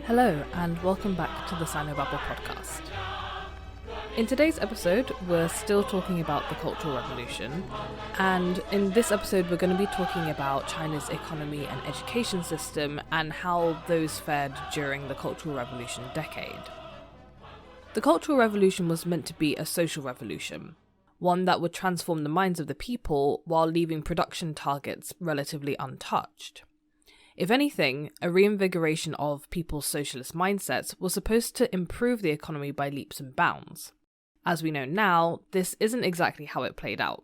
Hello, and welcome back to the Sinobabble podcast. In today's episode, we're still talking about the Cultural Revolution, and in this episode, we're going to be talking about China's economy and education system and how those fared during the Cultural Revolution decade. The Cultural Revolution was meant to be a social revolution, one that would transform the minds of the people while leaving production targets relatively untouched. If anything, a reinvigoration of people's socialist mindsets was supposed to improve the economy by leaps and bounds. As we know now, this isn't exactly how it played out.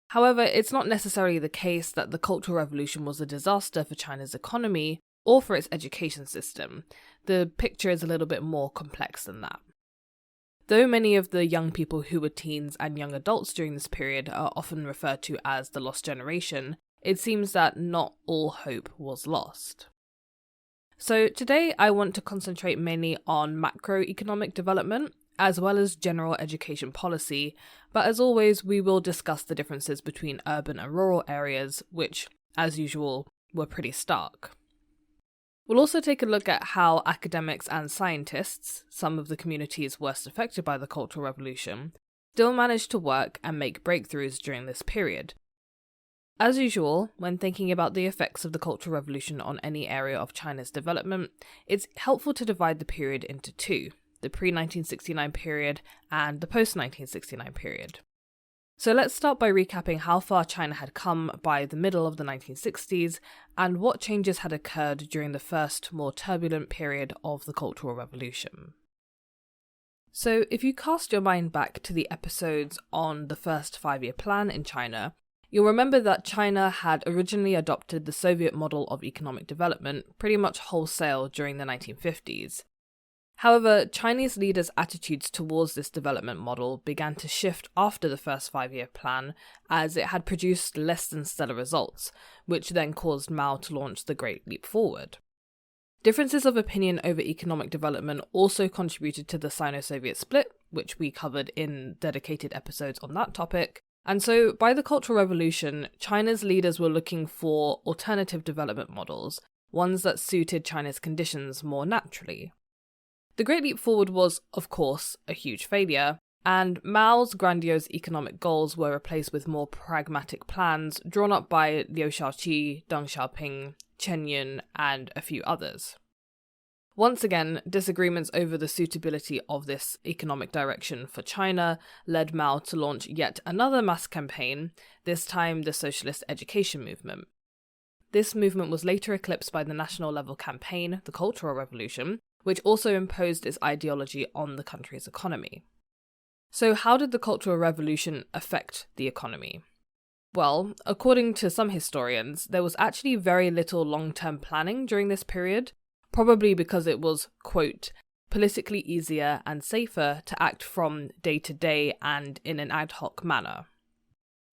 However, it's not necessarily the case that the Cultural Revolution was a disaster for China's economy or for its education system. The picture is a little bit more complex than that. Though many of the young people who were teens and young adults during this period are often referred to as the lost generation, it seems that not all hope was lost. So today I want to concentrate mainly on macroeconomic development as well as general education policy, but as always we will discuss the differences between urban and rural areas, which, as usual, were pretty stark. We'll also take a look at how academics and scientists, some of the communities worst affected by the Cultural Revolution, still managed to work and make breakthroughs during this period. As usual, when thinking about the effects of the Cultural Revolution on any area of China's development, it's helpful to divide the period into two, the pre-1969 period and the post-1969 period. So let's start by recapping how far China had come by the middle of the 1960s and what changes had occurred during the first, more turbulent period of the Cultural Revolution. So if you cast your mind back to the episodes on the first five-year plan in China, you'll remember that China had originally adopted the Soviet model of economic development pretty much wholesale during the 1950s. However, Chinese leaders' attitudes towards this development model began to shift after the first five-year plan, as it had produced less than stellar results, which then caused Mao to launch the Great Leap Forward. Differences of opinion over economic development also contributed to the Sino-Soviet split, which we covered in dedicated episodes on that topic. And so, by the Cultural Revolution, China's leaders were looking for alternative development models, ones that suited China's conditions more naturally. The Great Leap Forward was, of course, a huge failure, and Mao's grandiose economic goals were replaced with more pragmatic plans drawn up by Liu Shaoqi, Deng Xiaoping, Chen Yun, and a few others. Once again, disagreements over the suitability of this economic direction for China led Mao to launch yet another mass campaign, this time the Socialist Education Movement. This movement was later eclipsed by the national level campaign, the Cultural Revolution, which also imposed its ideology on the country's economy. So how did the Cultural Revolution affect the economy? Well, according to some historians, there was actually very little long-term planning during this period, probably because it was, quote, politically easier and safer to act from day to day and in an ad hoc manner.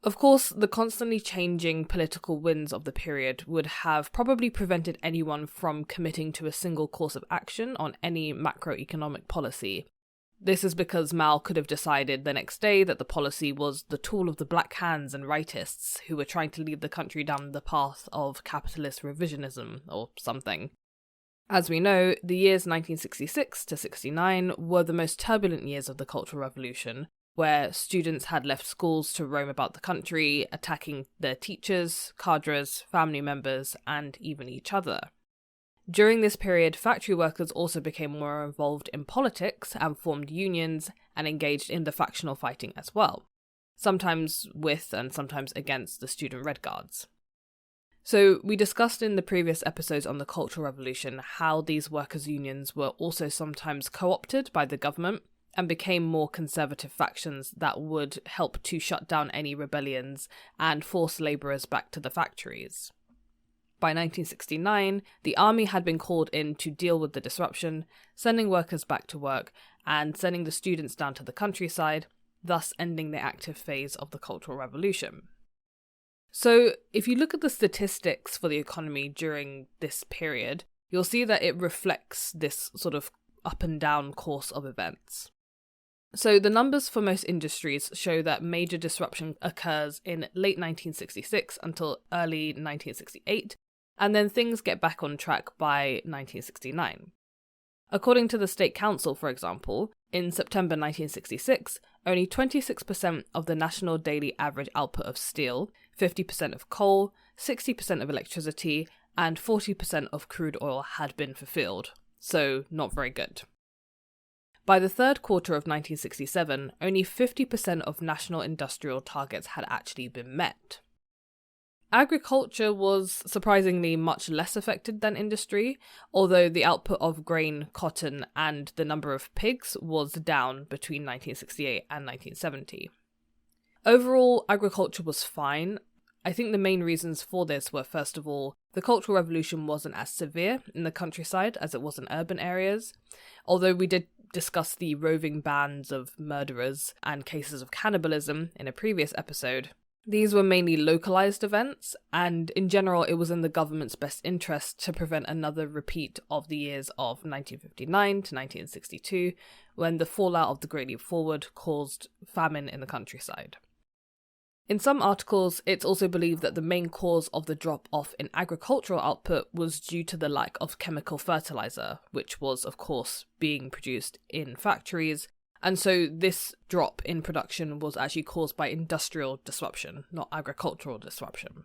Of course, the constantly changing political winds of the period would have probably prevented anyone from committing to a single course of action on any macroeconomic policy. This is because Mao could have decided the next day that the policy was the tool of the Black Hands and rightists who were trying to lead the country down the path of capitalist revisionism or something. As we know, the years 1966 to 69 were the most turbulent years of the Cultural Revolution, where students had left schools to roam about the country, attacking their teachers, cadres, family members, and even each other. During this period, factory workers also became more involved in politics and formed unions and engaged in the factional fighting as well, sometimes with and sometimes against the student Red Guards. So we discussed in the previous episodes on the Cultural Revolution how these workers' unions were also sometimes co-opted by the government and became more conservative factions that would help to shut down any rebellions and force labourers back to the factories. By 1969, the army had been called in to deal with the disruption, sending workers back to work and sending the students down to the countryside, thus ending the active phase of the Cultural Revolution. So, if you look at the statistics for the economy during this period, you'll see that it reflects this sort of up and down course of events. So the numbers for most industries show that major disruption occurs in late 1966 until early 1968, and then things get back on track by 1969. According to the State Council, for example, in September 1966, only 26% of the national daily average output of steel, 50% of coal, 60% of electricity, and 40% of crude oil had been fulfilled, so not very good. By the third quarter of 1967, only 50% of national industrial targets had actually been met. Agriculture was surprisingly much less affected than industry, although the output of grain, cotton, and the number of pigs was down between 1968 and 1970. Overall, agriculture was fine. I think the main reasons for this were, first of all, the Cultural Revolution wasn't as severe in the countryside as it was in urban areas, although we did discuss the roving bands of murderers and cases of cannibalism in a previous episode. These were mainly localized events, and in general it was in the government's best interest to prevent another repeat of the years of 1959 to 1962, when the fallout of the Great Leap Forward caused famine in the countryside. In some articles, it's also believed that the main cause of the drop-off in agricultural output was due to the lack of chemical fertilizer, which was, of course, being produced in factories. And so this drop in production was actually caused by industrial disruption, not agricultural disruption.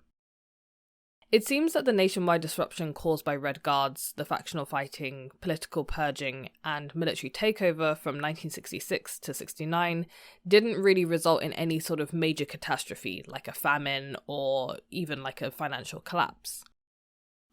It seems that the nationwide disruption caused by Red Guards, the factional fighting, political purging, and military takeover from 1966 to 69 didn't really result in any sort of major catastrophe, like a famine or even like a financial collapse.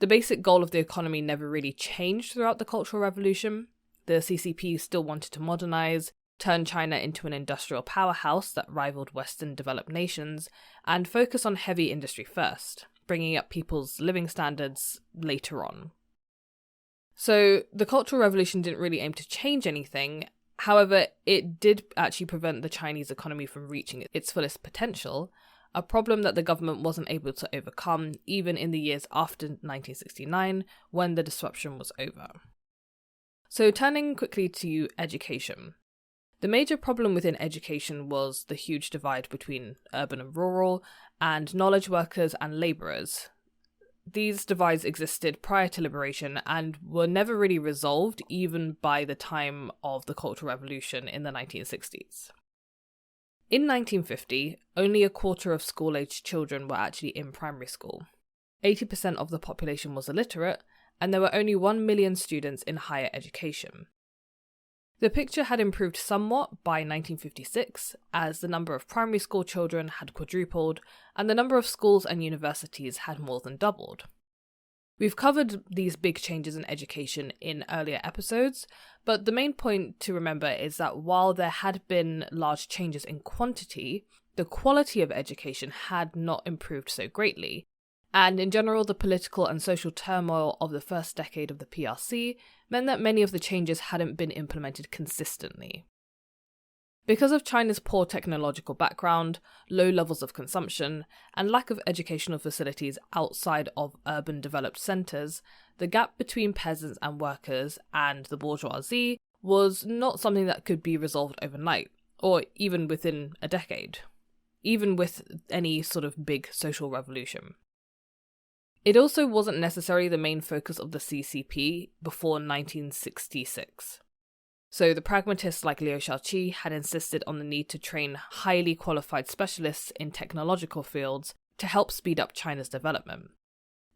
The basic goal of the economy never really changed throughout the Cultural Revolution. The CCP still wanted to modernize, turn China into an industrial powerhouse that rivaled Western developed nations, and focus on heavy industry first, bringing up people's living standards later on. So the Cultural Revolution didn't really aim to change anything. However, it did actually prevent the Chinese economy from reaching its fullest potential, a problem that the government wasn't able to overcome even in the years after 1969, when the disruption was over. So turning quickly to education. The major problem within education was the huge divide between urban and rural, and knowledge workers and labourers. These divides existed prior to liberation and were never really resolved even by the time of the Cultural Revolution in the 1960s. In 1950, only a quarter of school-aged children were actually in primary school. 80% of the population was illiterate, and there were only 1 million students in higher education. The picture had improved somewhat by 1956, as the number of primary school children had quadrupled, and the number of schools and universities had more than doubled. We've covered these big changes in education in earlier episodes, but the main point to remember is that while there had been large changes in quantity, the quality of education had not improved so greatly. And in general, the political and social turmoil of the first decade of the PRC meant that many of the changes hadn't been implemented consistently. Because of China's poor technological background, low levels of consumption, and lack of educational facilities outside of urban developed centres, the gap between peasants and workers and the bourgeoisie was not something that could be resolved overnight, or even within a decade, even with any sort of big social revolution. It also wasn't necessarily the main focus of the CCP before 1966. So the pragmatists like Liu Shaoqi had insisted on the need to train highly qualified specialists in technological fields to help speed up China's development.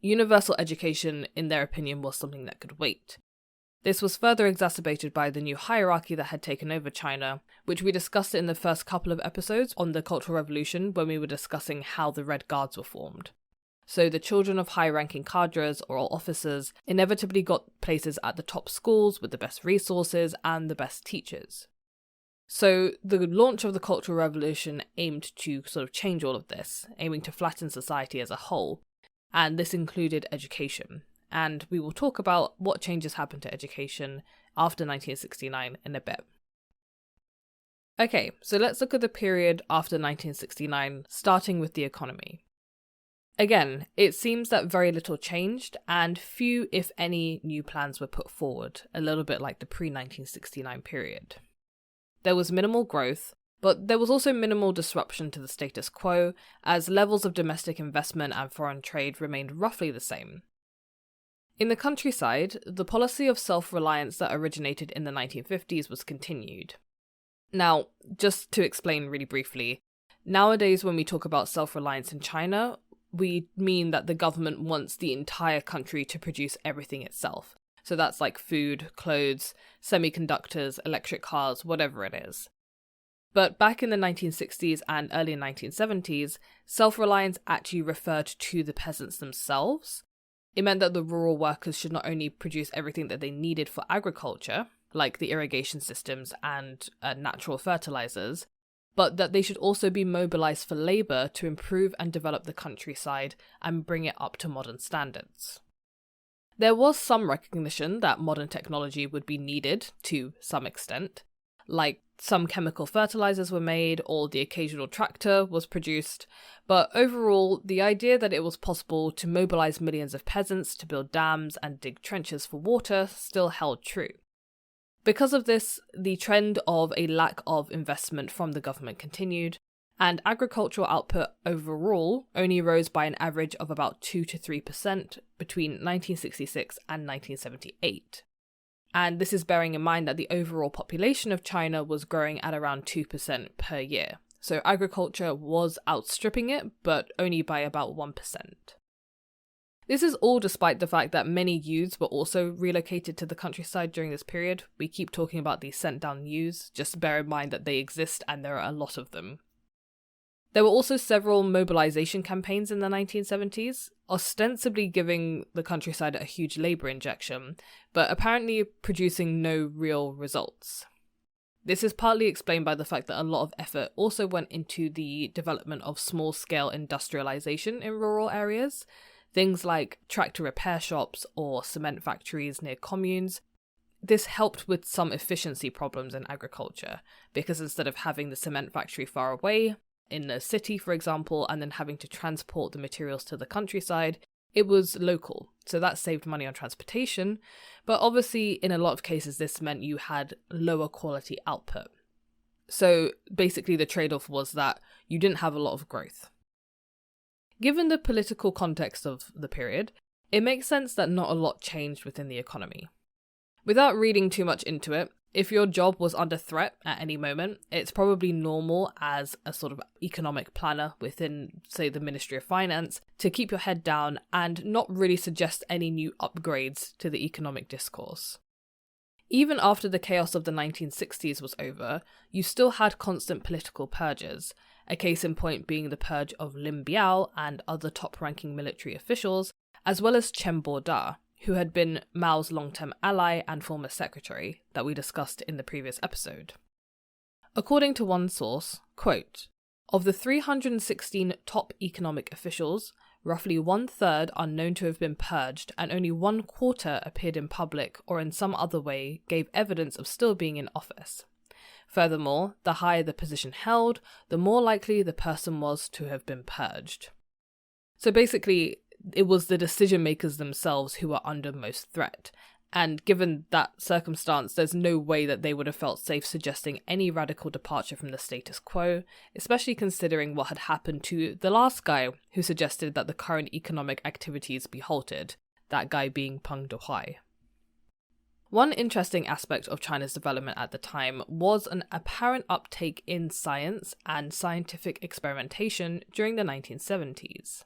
Universal education, in their opinion, was something that could wait. This was further exacerbated by the new hierarchy that had taken over China, which we discussed in the first couple of episodes on the Cultural Revolution when we were discussing how the Red Guards were formed. So the children of high-ranking cadres or officers inevitably got places at the top schools with the best resources and the best teachers. So the launch of the Cultural Revolution aimed to sort of change all of this, aiming to flatten society as a whole, and this included education. And we will talk about what changes happened to education after 1969 in a bit. Okay, so let's look at the period after 1969, starting with the economy. Again, it seems that very little changed, and few, if any, new plans were put forward, a little bit like the pre-1969 period. There was minimal growth, but there was also minimal disruption to the status quo, as levels of domestic investment and foreign trade remained roughly the same. In the countryside, the policy of self-reliance that originated in the 1950s was continued. Now, just to explain really briefly, nowadays when we talk about self-reliance in China, we mean that the government wants the entire country to produce everything itself. So that's like food, clothes, semiconductors, electric cars, whatever it is. But back in the 1960s and early 1970s, self-reliance actually referred to the peasants themselves. It meant that the rural workers should not only produce everything that they needed for agriculture, like the irrigation systems and natural fertilizers, but that they should also be mobilized for labor to improve and develop the countryside and bring it up to modern standards. There was some recognition that modern technology would be needed to some extent, like some chemical fertilizers were made or the occasional tractor was produced, but overall, the idea that it was possible to mobilize millions of peasants to build dams and dig trenches for water still held true. Because of this, the trend of a lack of investment from the government continued, and agricultural output overall only rose by an average of about 2 to 3% between 1966 and 1978. And this is bearing in mind that the overall population of China was growing at around 2% per year. So agriculture was outstripping it, but only by about 1%. This is all despite the fact that many youths were also relocated to the countryside during this period. We keep talking about these sent down youths, just bear in mind that they exist and there are a lot of them. There were also several mobilization campaigns in the 1970s, ostensibly giving the countryside a huge labour injection, but apparently producing no real results. This is partly explained by the fact that a lot of effort also went into the development of small-scale industrialization in rural areas, things like tractor repair shops or cement factories near communes. This helped with some efficiency problems in agriculture, because instead of having the cement factory far away, in a city, for example, and then having to transport the materials to the countryside, it was local. So that saved money on transportation. But obviously, in a lot of cases, this meant you had lower quality output. So basically, the trade-off was that you didn't have a lot of growth. Given the political context of the period, it makes sense that not a lot changed within the economy. Without reading too much into it, if your job was under threat at any moment, it's probably normal as a sort of economic planner within, say, the Ministry of Finance, to keep your head down and not really suggest any new upgrades to the economic discourse. Even after the chaos of the 1960s was over, you still had constant political purges, a case in point being the purge of Lin Biao and other top-ranking military officials, as well as Chen Bo-da, who had been Mao's long-term ally and former secretary that we discussed in the previous episode. According to one source, quote, "Of the 316 top economic officials, roughly 1/3 are known to have been purged and only 1/4 appeared in public or in some other way gave evidence of still being in office. Furthermore, the higher the position held, the more likely the person was to have been purged." So basically, it was the decision makers themselves who were under most threat, and given that circumstance, there's no way that they would have felt safe suggesting any radical departure from the status quo, especially considering what had happened to the last guy who suggested that the current economic activities be halted, that guy being Peng Dehuai. One interesting aspect of China's development at the time was an apparent uptake in science and scientific experimentation during the 1970s.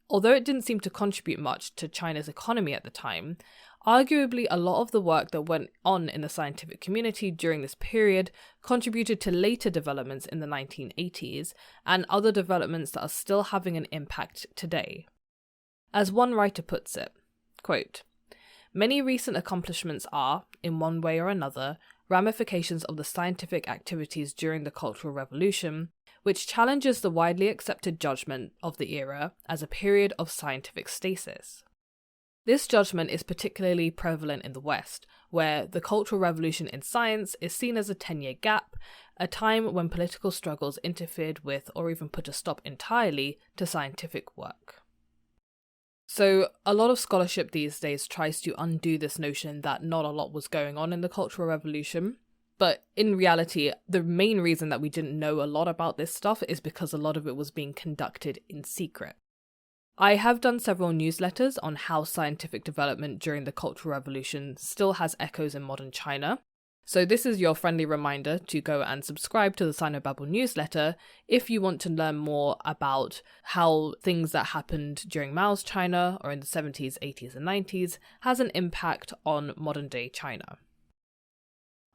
Although it didn't seem to contribute much to China's economy at the time, arguably a lot of the work that went on in the scientific community during this period contributed to later developments in the 1980s and other developments that are still having an impact today. As one writer puts it, quote, "Many recent accomplishments are, in one way or another, ramifications of the scientific activities during the Cultural Revolution, which challenges the widely accepted judgment of the era as a period of scientific stasis. This judgment is particularly prevalent in the West, where the Cultural Revolution in science is seen as a 10-year gap, a time when political struggles interfered with or even put a stop entirely to scientific work." So a lot of scholarship these days tries to undo this notion that not a lot was going on in the Cultural Revolution. But in reality, the main reason that we didn't know a lot about this stuff is because a lot of it was being conducted in secret. I have done several newsletters on how scientific development during the Cultural Revolution still has echoes in modern China. So this is your friendly reminder to go and subscribe to the Sinobabble newsletter if you want to learn more about how things that happened during Mao's China or in the 70s, 80s and 90s has an impact on modern day China.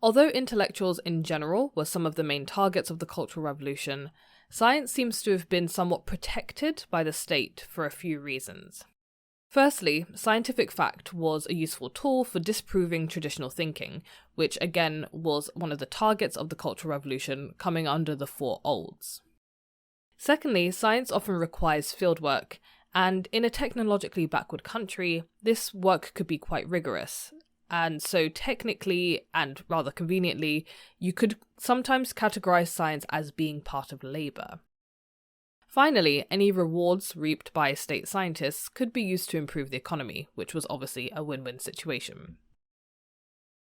Although intellectuals in general were some of the main targets of the Cultural Revolution, science seems to have been somewhat protected by the state for a few reasons. Firstly, scientific fact was a useful tool for disproving traditional thinking, which again was one of the targets of the Cultural Revolution, coming under the Four Olds. Secondly, science often requires fieldwork, and in a technologically backward country, this work could be quite rigorous. And so technically, and rather conveniently, you could sometimes categorize science as being part of labour. Finally, any rewards reaped by state scientists could be used to improve the economy, which was obviously a win-win situation.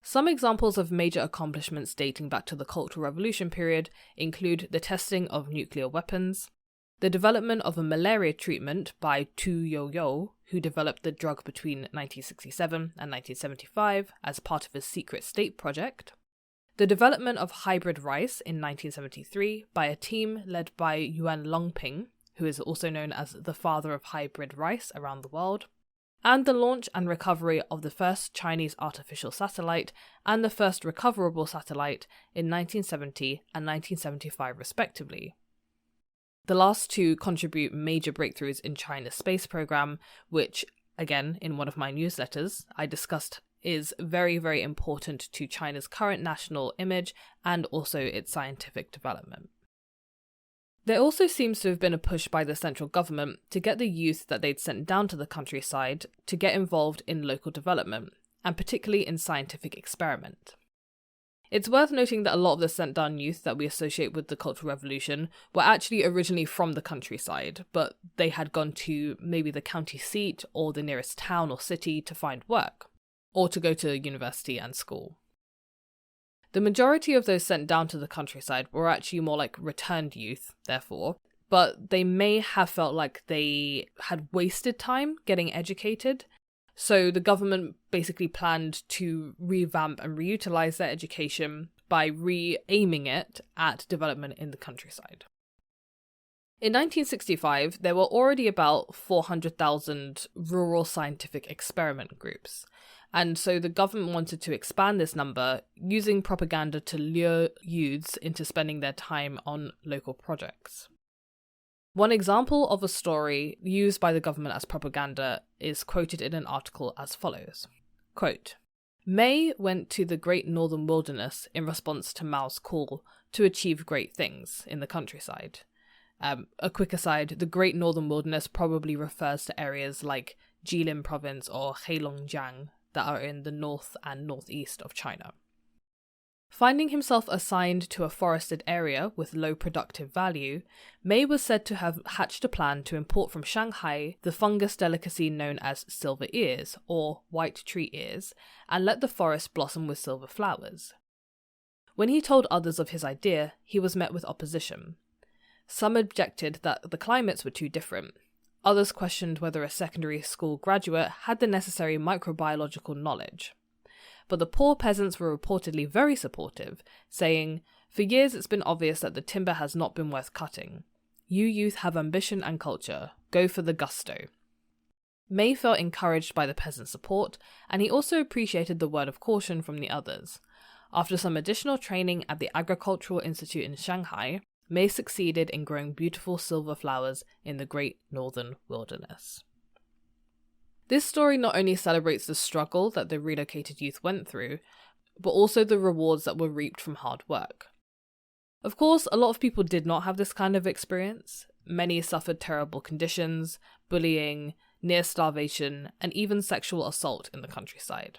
Some examples of major accomplishments dating back to the Cultural Revolution period include the testing of nuclear weapons, the development of a malaria treatment by Tu Youyou, who developed the drug between 1967 and 1975 as part of his secret state project, the development of hybrid rice in 1973 by a team led by Yuan Longping, who is also known as the father of hybrid rice around the world, and the launch and recovery of the first Chinese artificial satellite and the first recoverable satellite in 1970 and 1975 respectively. The last two contribute major breakthroughs in China's space program, which, again, in one of my newsletters, I discussed is very, very important to China's current national image and also its scientific development. There also seems to have been a push by the central government to get the youth that they'd sent down to the countryside to get involved in local development, and particularly in scientific experiment. It's worth noting that a lot of the sent down youth that we associate with the Cultural Revolution were actually originally from the countryside, but they had gone to maybe the county seat or the nearest town or city to find work, or to go to university and school. The majority of those sent down to the countryside were actually more like returned youth, therefore, but they may have felt like they had wasted time getting educated. So the government basically planned to revamp and reutilize their education by re-aiming it at development in the countryside. In 1965, there were already about 400,000 rural scientific experiment groups, and so the government wanted to expand this number using propaganda to lure youths into spending their time on local projects. One example of a story used by the government as propaganda is quoted in an article as follows. Quote, May went to the Great Northern Wilderness in response to Mao's call to achieve great things in the countryside. A quick aside, the Great Northern Wilderness probably refers to areas like Jilin Province or Heilongjiang that are in the north and northeast of China. Finding himself assigned to a forested area with low productive value, May was said to have hatched a plan to import from Shanghai the fungus delicacy known as silver ears, or white tree ears, and let the forest blossom with silver flowers. When he told others of his idea, he was met with opposition. Some objected that the climates were too different. Others questioned whether a secondary school graduate had the necessary microbiological knowledge. But the poor peasants were reportedly very supportive, saying, For years it's been obvious that the timber has not been worth cutting. You youth have ambition and culture. Go for the gusto. May felt encouraged by the peasant support, and he also appreciated the word of caution from the others. After some additional training at the Agricultural Institute in Shanghai, May succeeded in growing beautiful silver flowers in the Great Northern Wilderness. This story not only celebrates the struggle that the relocated youth went through, but also the rewards that were reaped from hard work. Of course, a lot of people did not have this kind of experience. Many suffered terrible conditions, bullying, near starvation, and even sexual assault in the countryside.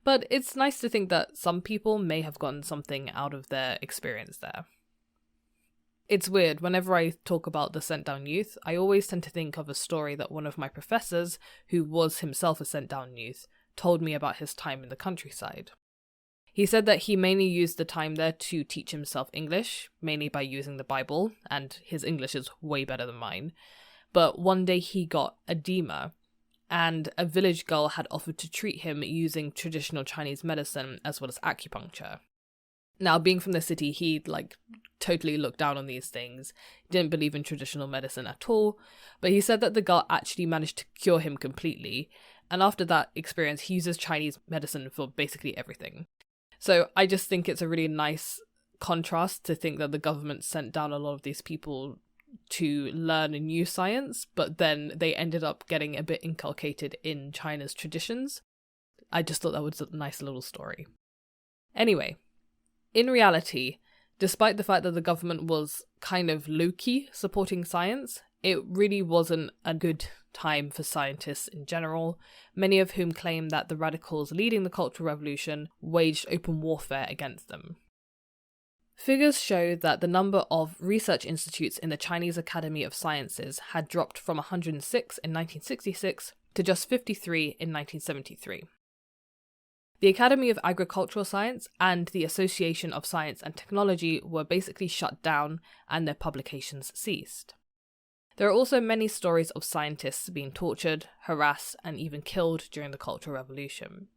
But it's nice to think that some people may have gotten something out of their experience there. It's weird, whenever I talk about the sent down youth, I always tend to think of a story that one of my professors, who was himself a sent down youth, told me about his time in the countryside. He said that he mainly used the time there to teach himself English, mainly by using the Bible, and his English is way better than mine. but one day he got edema, and a village girl had offered to treat him using traditional Chinese medicine as well as acupuncture. Now, being from the city, he totally looked down on these things, didn't believe in traditional medicine at all, but he said that the girl actually managed to cure him completely, and after that experience, he uses Chinese medicine for basically everything. So I just think it's a really nice contrast to think that the government sent down a lot of these people to learn a new science, but then they ended up getting a bit inculcated in China's traditions. I just thought that was a nice little story. Anyway, in reality, despite the fact that the government was kind of low-key supporting science, it really wasn't a good time for scientists in general, many of whom claim that the radicals leading the Cultural Revolution waged open warfare against them. Figures show that the number of research institutes in the Chinese Academy of Sciences had dropped from 106 in 1966 to just 53 in 1973. The Academy of Agricultural Science and the Association of Science and Technology were basically shut down and their publications ceased. There are also many stories of scientists being tortured, harassed, and even killed during the Cultural Revolution.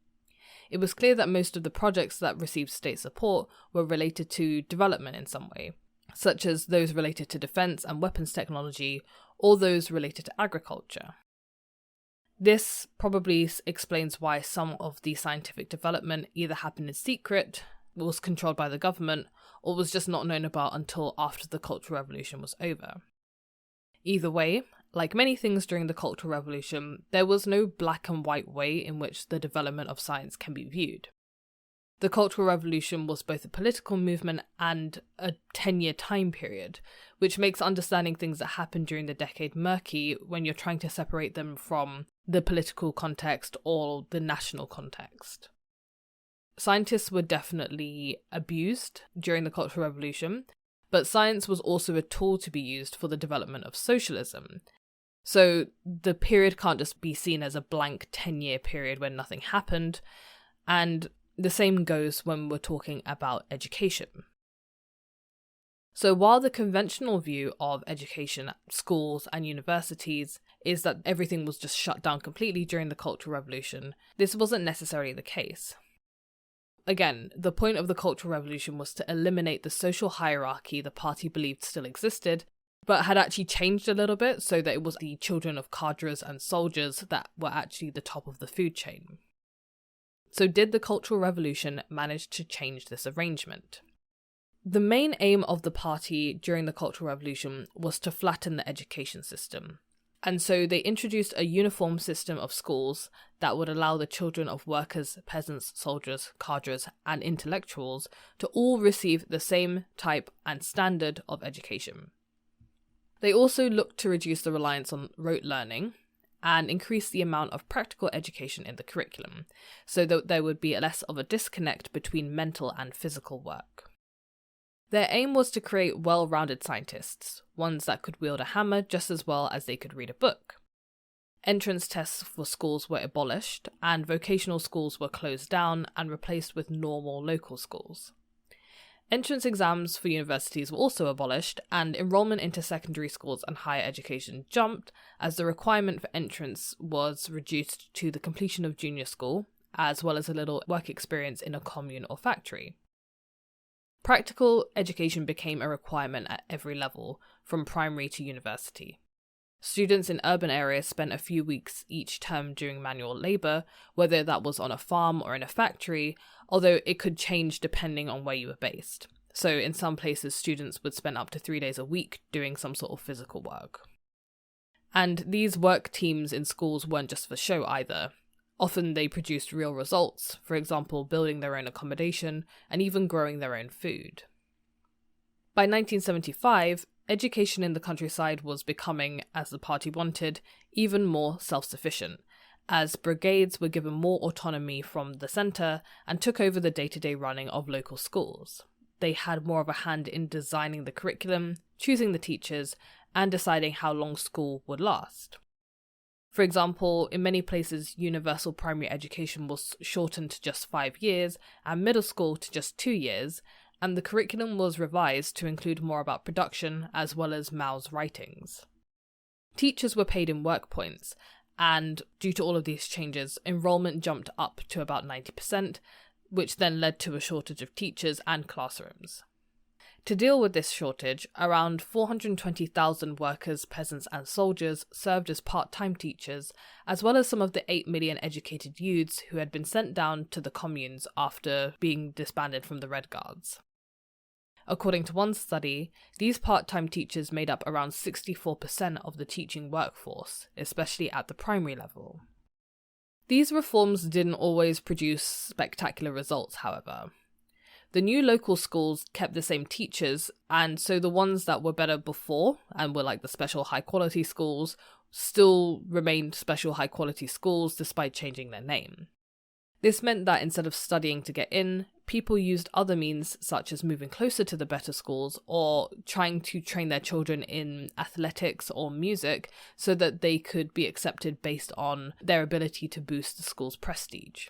It was clear that most of the projects that received state support were related to development in some way, such as those related to defense and weapons technology, or those related to agriculture. This probably explains why some of the scientific development either happened in secret, was controlled by the government, or was just not known about until after the Cultural Revolution was over. Either way, like many things during the Cultural Revolution, there was no black and white way in which the development of science can be viewed. The Cultural Revolution was both a political movement and a 10-year time period, which makes understanding things that happened during the decade murky when you're trying to separate them from the political context or the national context. Scientists were definitely abused during the Cultural Revolution, but science was also a tool to be used for the development of socialism. So the period can't just be seen as a blank 10-year period when nothing happened, and the same goes when we're talking about education. So while the conventional view of education at schools and universities is that everything was just shut down completely during the Cultural Revolution, this wasn't necessarily the case. Again, the point of the Cultural Revolution was to eliminate the social hierarchy the party believed still existed, but had actually changed a little bit so that it was the children of cadres and soldiers that were actually the top of the food chain. So did the Cultural Revolution manage to change this arrangement? The main aim of the party during the Cultural Revolution was to flatten the education system. And so they introduced a uniform system of schools that would allow the children of workers, peasants, soldiers, cadres, and intellectuals to all receive the same type and standard of education. They also looked to reduce the reliance on rote learning and increase the amount of practical education in the curriculum, so that there would be less of a disconnect between mental and physical work. Their aim was to create well-rounded scientists, ones that could wield a hammer just as well as they could read a book. Entrance tests for schools were abolished, and vocational schools were closed down and replaced with normal local schools. Entrance exams for universities were also abolished, and enrollment into secondary schools and higher education jumped as the requirement for entrance was reduced to the completion of junior school, as well as a little work experience in a commune or factory. Practical education became a requirement at every level, from primary to university. Students in urban areas spent a few weeks each term doing manual labour, whether that was on a farm or in a factory, although it could change depending on where you were based. So in some places, students would spend up to 3 days a week doing some sort of physical work. And these work teams in schools weren't just for show either. Often they produced real results, for example, building their own accommodation and even growing their own food. By 1975, education in the countryside was becoming, as the party wanted, even more self-sufficient, as brigades were given more autonomy from the centre and took over the day-to-day running of local schools. They had more of a hand in designing the curriculum, choosing the teachers, and deciding how long school would last. For example, in many places, universal primary education was shortened to just 5 years, and middle school to just 2 years, and the curriculum was revised to include more about production as well as Mao's writings. Teachers were paid in work points, and due to all of these changes, enrollment jumped up to about 90%, which then led to a shortage of teachers and classrooms. To deal with this shortage, around 420,000 workers, peasants and soldiers served as part-time teachers, as well as some of the 8 million educated youths who had been sent down to the communes after being disbanded from the Red Guards. According to one study, these part-time teachers made up around 64% of the teaching workforce, especially at the primary level. These reforms didn't always produce spectacular results, however. The new local schools kept the same teachers, and so the ones that were better before, and were like the special high-quality schools, still remained special high-quality schools despite changing their name. This meant that instead of studying to get in, people used other means such as moving closer to the better schools or trying to train their children in athletics or music so that they could be accepted based on their ability to boost the school's prestige.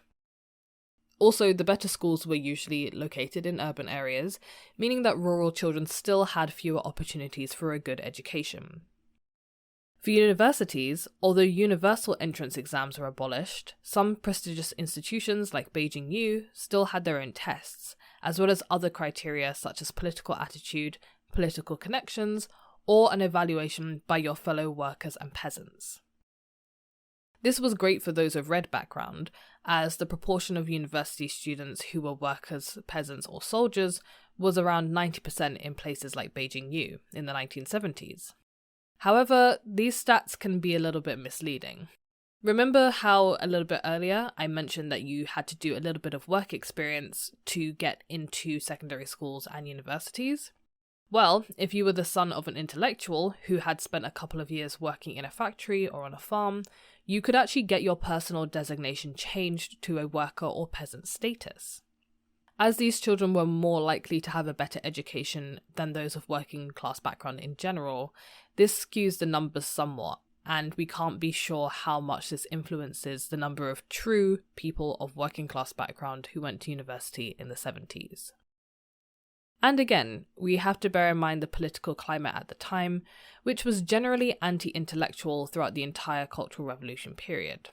Also, the better schools were usually located in urban areas, meaning that rural children still had fewer opportunities for a good education. For universities, although universal entrance exams were abolished, some prestigious institutions like Beijing U still had their own tests, as well as other criteria such as political attitude, political connections, or an evaluation by your fellow workers and peasants. This was great for those of red background, as the proportion of university students who were workers, peasants, or soldiers was around 90% in places like Beijing U in the 1970s. However, these stats can be a little bit misleading. Remember how a little bit earlier I mentioned that you had to do a little bit of work experience to get into secondary schools and universities? Well, if you were the son of an intellectual who had spent a couple of years working in a factory or on a farm, you could actually get your personal designation changed to a worker or peasant status. As these children were more likely to have a better education than those of working class background in general, this skews the numbers somewhat, and we can't be sure how much this influences the number of true people of working class background who went to university in the 70s. And again, we have to bear in mind the political climate at the time, which was generally anti-intellectual throughout the entire Cultural Revolution period.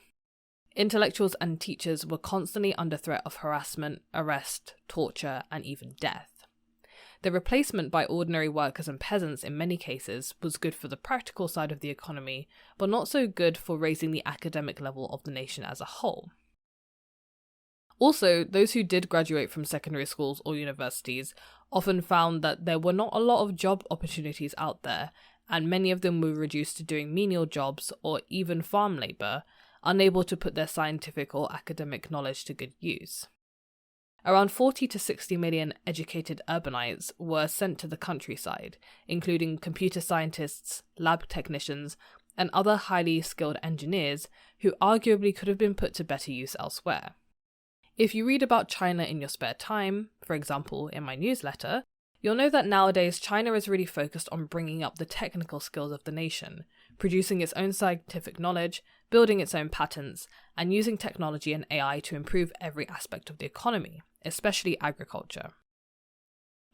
Intellectuals and teachers were constantly under threat of harassment, arrest, torture, and even death. The replacement by ordinary workers and peasants in many cases was good for the practical side of the economy, but not so good for raising the academic level of the nation as a whole. Also, those who did graduate from secondary schools or universities often found that there were not a lot of job opportunities out there, and many of them were reduced to doing menial jobs or even farm labour, unable to put their scientific or academic knowledge to good use. Around 40 to 60 million educated urbanites were sent to the countryside, including computer scientists, lab technicians, and other highly skilled engineers who arguably could have been put to better use elsewhere. If you read about China in your spare time, for example in my newsletter, you'll know that nowadays China is really focused on bringing up the technical skills of the nation, producing its own scientific knowledge, building its own patents, and using technology and AI to improve every aspect of the economy, especially agriculture.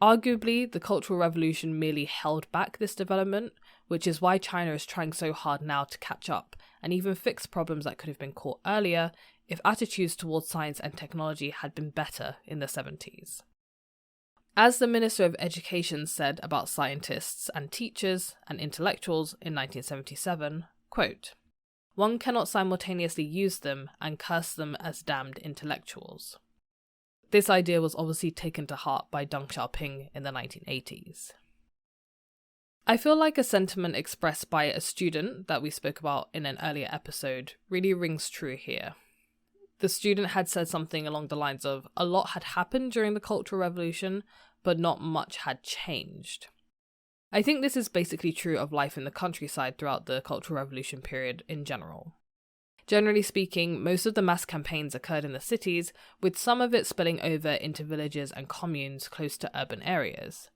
Arguably, the Cultural Revolution merely held back this development, which is why China is trying so hard now to catch up and even fix problems that could have been caught earlier if attitudes towards science and technology had been better in the 70s. As the Minister of Education said about scientists and teachers and intellectuals in 1977, quote, "One cannot simultaneously use them and curse them as damned intellectuals." This idea was obviously taken to heart by Deng Xiaoping in the 1980s. I feel like a sentiment expressed by a student that we spoke about in an earlier episode really rings true here. The student had said something along the lines of, a lot had happened during the Cultural Revolution, but not much had changed. I think this is basically true of life in the countryside throughout the Cultural Revolution period in general. Generally speaking, most of the mass campaigns occurred in the cities, with some of it spilling over into villages and communes close to urban areas.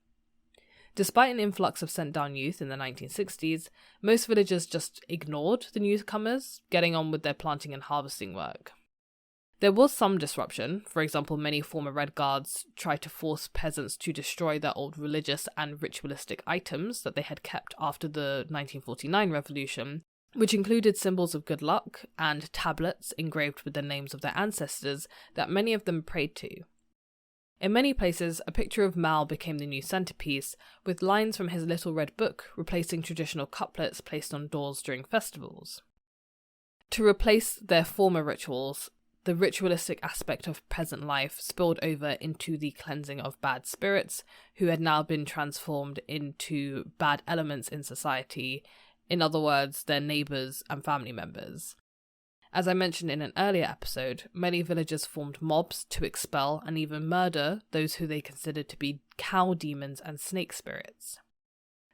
Despite an influx of sent-down youth in the 1960s, most villagers just ignored the newcomers, getting on with their planting and harvesting work. There was some disruption. For example, many former Red Guards tried to force peasants to destroy their old religious and ritualistic items that they had kept after the 1949 revolution, which included symbols of good luck and tablets engraved with the names of their ancestors that many of them prayed to. In many places, a picture of Mao became the new centerpiece, with lines from his Little Red Book replacing traditional couplets placed on doors during festivals. To replace their former rituals, the ritualistic aspect of peasant life spilled over into the cleansing of bad spirits, who had now been transformed into bad elements in society, in other words, their neighbours and family members. As I mentioned in an earlier episode, many villagers formed mobs to expel and even murder those who they considered to be cow demons and snake spirits.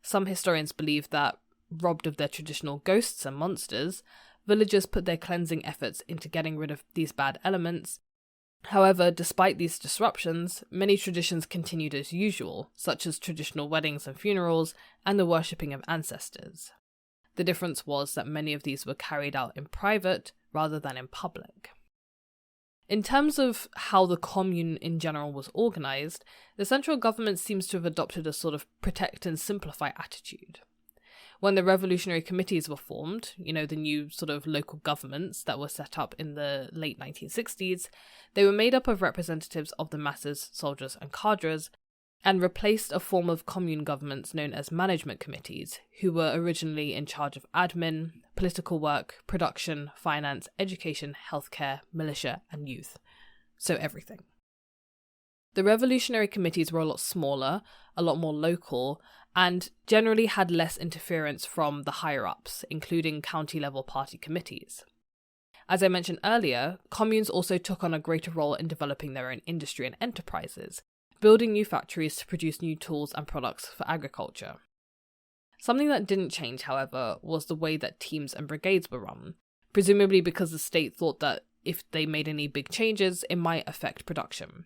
Some historians believe that, robbed of their traditional ghosts and monsters, villagers put their cleansing efforts into getting rid of these bad elements. However, despite these disruptions, many traditions continued as usual, such as traditional weddings and funerals and the worshipping of ancestors. The difference was that many of these were carried out in private rather than in public. In terms of how the commune in general was organised, the central government seems to have adopted a sort of protect and simplify attitude. When the revolutionary committees were formed, the new sort of local governments that were set up in the late 1960s, they were made up of representatives of the masses, soldiers and cadres, and replaced a form of commune governments known as management committees, who were originally in charge of admin, political work, production, finance, education, healthcare, militia, and youth. So everything. The revolutionary committees were a lot smaller, a lot more local, and generally had less interference from the higher-ups, including county-level party committees. As I mentioned earlier, communes also took on a greater role in developing their own industry and enterprises, building new factories to produce new tools and products for agriculture. Something that didn't change, however, was the way that teams and brigades were run, presumably because the state thought that if they made any big changes, it might affect production.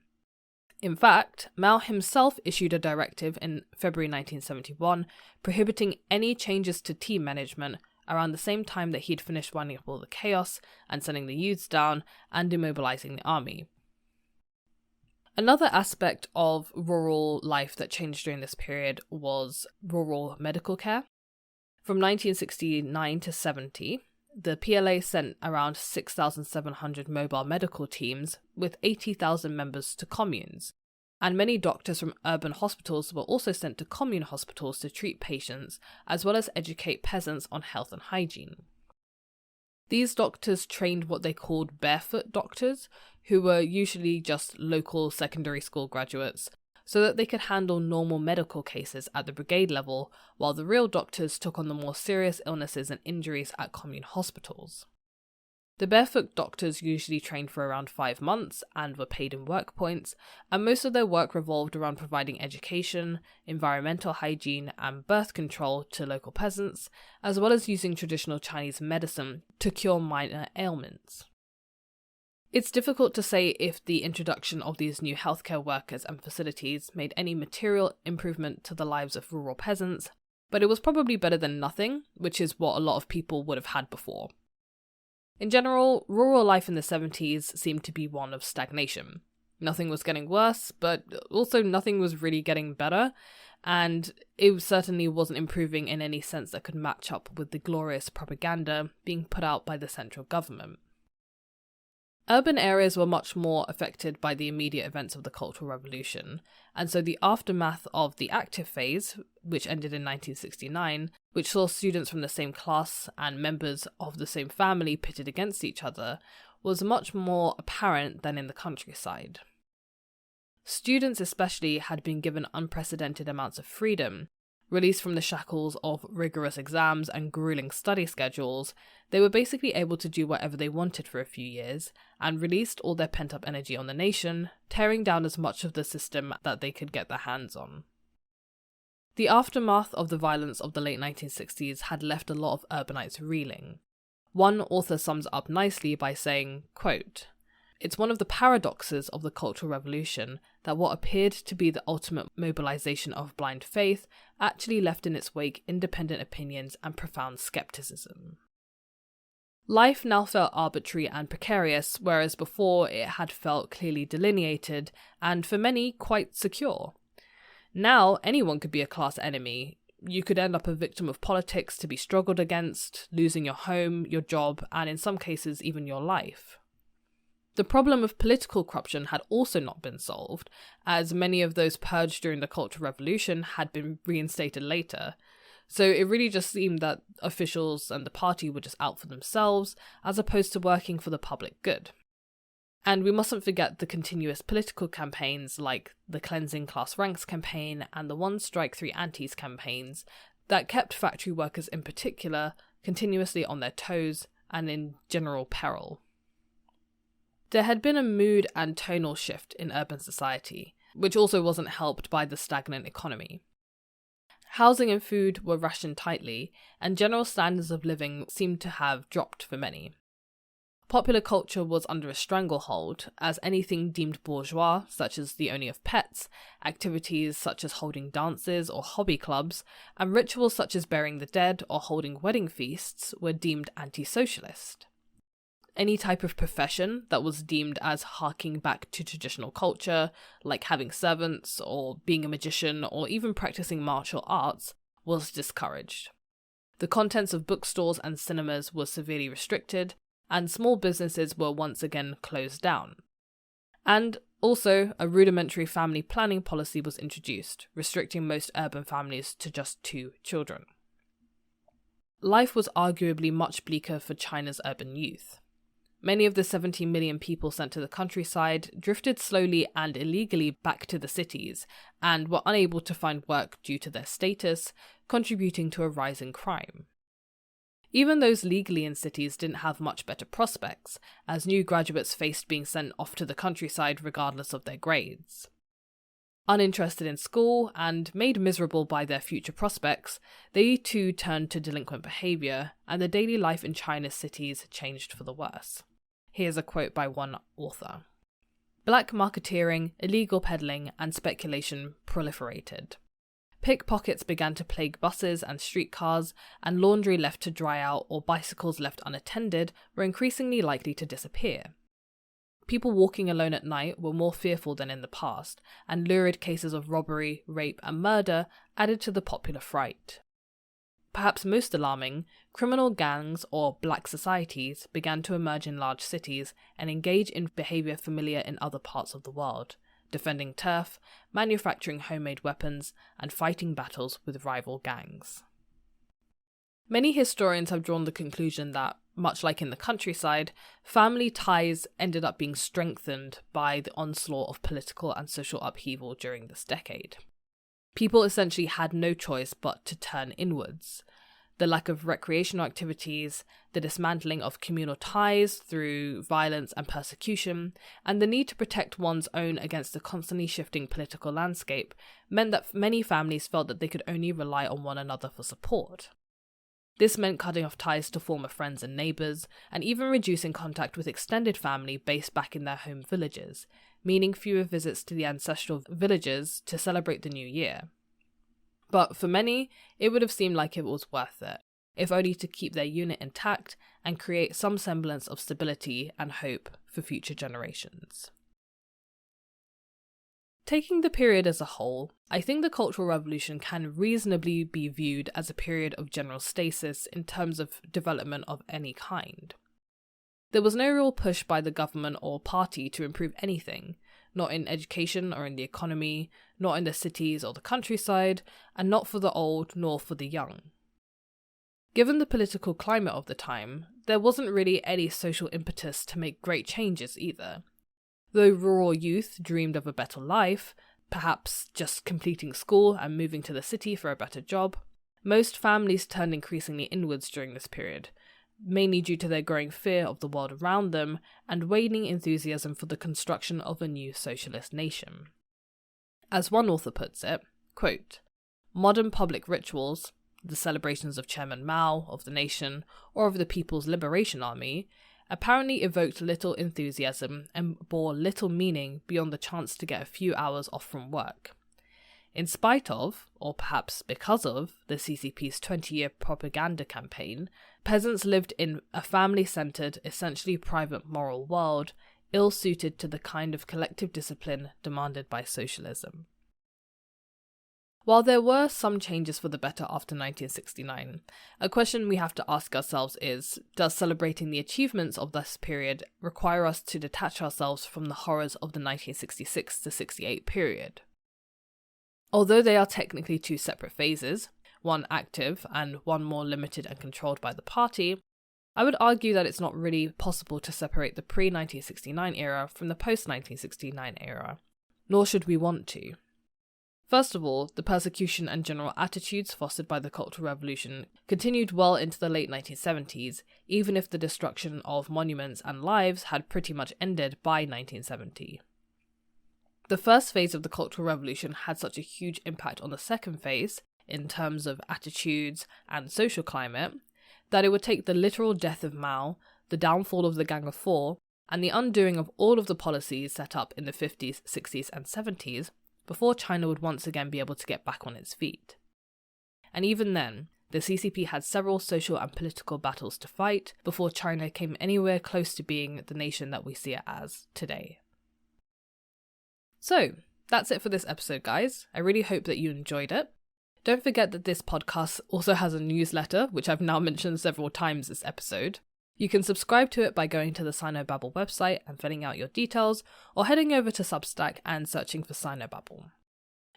In fact, Mao himself issued a directive in February 1971 prohibiting any changes to team management around the same time that he'd finished winding up all the chaos and sending the youths down and demobilizing the army. Another aspect of rural life that changed during this period was rural medical care. From 1969 to 70, the PLA sent around 6,700 mobile medical teams with 80,000 members to communes, and many doctors from urban hospitals were also sent to commune hospitals to treat patients, as well as educate peasants on health and hygiene. These doctors trained what they called barefoot doctors, who were usually just local secondary school graduates, so that they could handle normal medical cases at the brigade level, while the real doctors took on the more serious illnesses and injuries at commune hospitals. The barefoot doctors usually trained for around 5 months and were paid in work points, and most of their work revolved around providing education, environmental hygiene, and birth control to local peasants, as well as using traditional Chinese medicine to cure minor ailments. It's difficult to say if the introduction of these new healthcare workers and facilities made any material improvement to the lives of rural peasants, but it was probably better than nothing, which is what a lot of people would have had before. In general, rural life in the 70s seemed to be one of stagnation. Nothing was getting worse, but also nothing was really getting better, and it certainly wasn't improving in any sense that could match up with the glorious propaganda being put out by the central government. Urban areas were much more affected by the immediate events of the Cultural Revolution, and so the aftermath of the active phase, which ended in 1969, which saw students from the same class and members of the same family pitted against each other, was much more apparent than in the countryside. Students especially had been given unprecedented amounts of freedom. Released from the shackles of rigorous exams and grueling study schedules, they were basically able to do whatever they wanted for a few years, and released all their pent-up energy on the nation, tearing down as much of the system that they could get their hands on. The aftermath of the violence of the late 1960s had left a lot of urbanites reeling. One author sums it up nicely by saying, quote, "It's one of the paradoxes of the Cultural Revolution that what appeared to be the ultimate mobilization of blind faith actually left in its wake independent opinions and profound skepticism." Life now felt arbitrary and precarious, whereas before it had felt clearly delineated and, for many, quite secure. Now, anyone could be a class enemy. You could end up a victim of politics to be struggled against, losing your home, your job, and in some cases even your life. The problem of political corruption had also not been solved, as many of those purged during the Cultural Revolution had been reinstated later. So it really just seemed that officials and the party were just out for themselves, as opposed to working for the public good. And we mustn't forget the continuous political campaigns like the Cleansing Class Ranks campaign and the One Strike Three Antis campaigns that kept factory workers in particular continuously on their toes and in general peril. There had been a mood and tonal shift in urban society, which also wasn't helped by the stagnant economy. Housing and food were rationed tightly, and general standards of living seemed to have dropped for many. Popular culture was under a stranglehold, as anything deemed bourgeois, such as the owning of pets, activities such as holding dances or hobby clubs, and rituals such as burying the dead or holding wedding feasts were deemed anti-socialist. Any type of profession that was deemed as harking back to traditional culture, like having servants or being a magician or even practicing martial arts, was discouraged. The contents of bookstores and cinemas were severely restricted, and small businesses were once again closed down. And also, a rudimentary family planning policy was introduced, restricting most urban families to just 2 children. Life was arguably much bleaker for China's urban youth. Many of the 17 million people sent to the countryside drifted slowly and illegally back to the cities and were unable to find work due to their status, contributing to a rise in crime. Even those legally in cities didn't have much better prospects, as new graduates faced being sent off to the countryside regardless of their grades. Uninterested in school and made miserable by their future prospects, they too turned to delinquent behaviour, and the daily life in China's cities changed for the worse. Here's a quote by one author. Black marketeering, illegal peddling, and speculation proliferated. Pickpockets began to plague buses and streetcars, and laundry left to dry out or bicycles left unattended were increasingly likely to disappear. People walking alone at night were more fearful than in the past, and lurid cases of robbery, rape, and murder added to the popular fright. Perhaps most alarming, criminal gangs or black societies began to emerge in large cities and engage in behaviour familiar in other parts of the world, defending turf, manufacturing homemade weapons, and fighting battles with rival gangs. Many historians have drawn the conclusion that, much like in the countryside, family ties ended up being strengthened by the onslaught of political and social upheaval during this decade. People essentially had no choice but to turn inwards. The lack of recreational activities, the dismantling of communal ties through violence and persecution, and the need to protect one's own against the constantly shifting political landscape meant that many families felt that they could only rely on one another for support. This meant cutting off ties to former friends and neighbours, and even reducing contact with extended family based back in their home villages, meaning fewer visits to the ancestral villages to celebrate the new year. But for many, it would have seemed like it was worth it, if only to keep their unit intact and create some semblance of stability and hope for future generations. Taking the period as a whole, I think the Cultural Revolution can reasonably be viewed as a period of general stasis in terms of development of any kind. There was no real push by the government or party to improve anything, not in education or in the economy, not in the cities or the countryside, and not for the old nor for the young. Given the political climate of the time, there wasn't really any social impetus to make great changes either. Though rural youth dreamed of a better life, perhaps just completing school and moving to the city for a better job, most families turned increasingly inwards during this period, mainly due to their growing fear of the world around them and waning enthusiasm for the construction of a new socialist nation. As one author puts it, quote, "Modern public rituals, the celebrations of Chairman Mao, of the nation, or of the People's Liberation Army, apparently evoked little enthusiasm and bore little meaning beyond the chance to get a few hours off from work. In spite of, or perhaps because of, the CCP's 20-year propaganda campaign, peasants lived in a family-centred, essentially private moral world, ill-suited to the kind of collective discipline demanded by socialism. While there were some changes for the better after 1969, a question we have to ask ourselves is, does celebrating the achievements of this period require us to detach ourselves from the horrors of the 1966 to 68 period? Although they are technically two separate phases, one active and one more limited and controlled by the party, I would argue that it's not really possible to separate the pre-1969 era from the post-1969 era, nor should we want to. First of all, the persecution and general attitudes fostered by the Cultural Revolution continued well into the late 1970s, even if the destruction of monuments and lives had pretty much ended by 1970. The first phase of the Cultural Revolution had such a huge impact on the second phase, in terms of attitudes and social climate, that it would take the literal death of Mao, the downfall of the Gang of Four, and the undoing of all of the policies set up in the 50s, 60s and 70s before China would once again be able to get back on its feet. And even then, the CCP had several social and political battles to fight before China came anywhere close to being the nation that we see it as today. So, that's it for this episode, guys. I really hope that you enjoyed it. Don't forget that this podcast also has a newsletter, which I've now mentioned several times this episode. You can subscribe to it by going to the Sinobabble website and filling out your details, or heading over to Substack and searching for Sinobabble.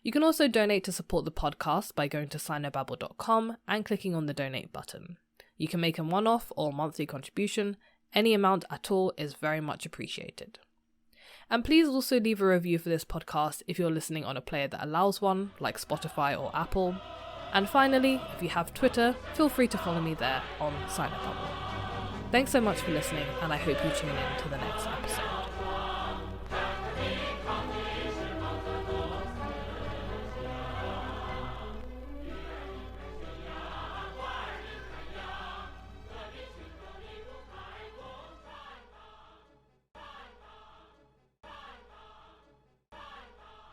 You can also donate to support the podcast by going to sinobabble.com and clicking on the donate button. You can make a one-off or monthly contribution. Any amount at all is very much appreciated. And please also leave a review for this podcast if you're listening on a player that allows one, like Spotify or Apple. And finally, if you have Twitter, feel free to follow me there on Sinobabble. Thanks so much for listening, and I hope you tune in to the next episode.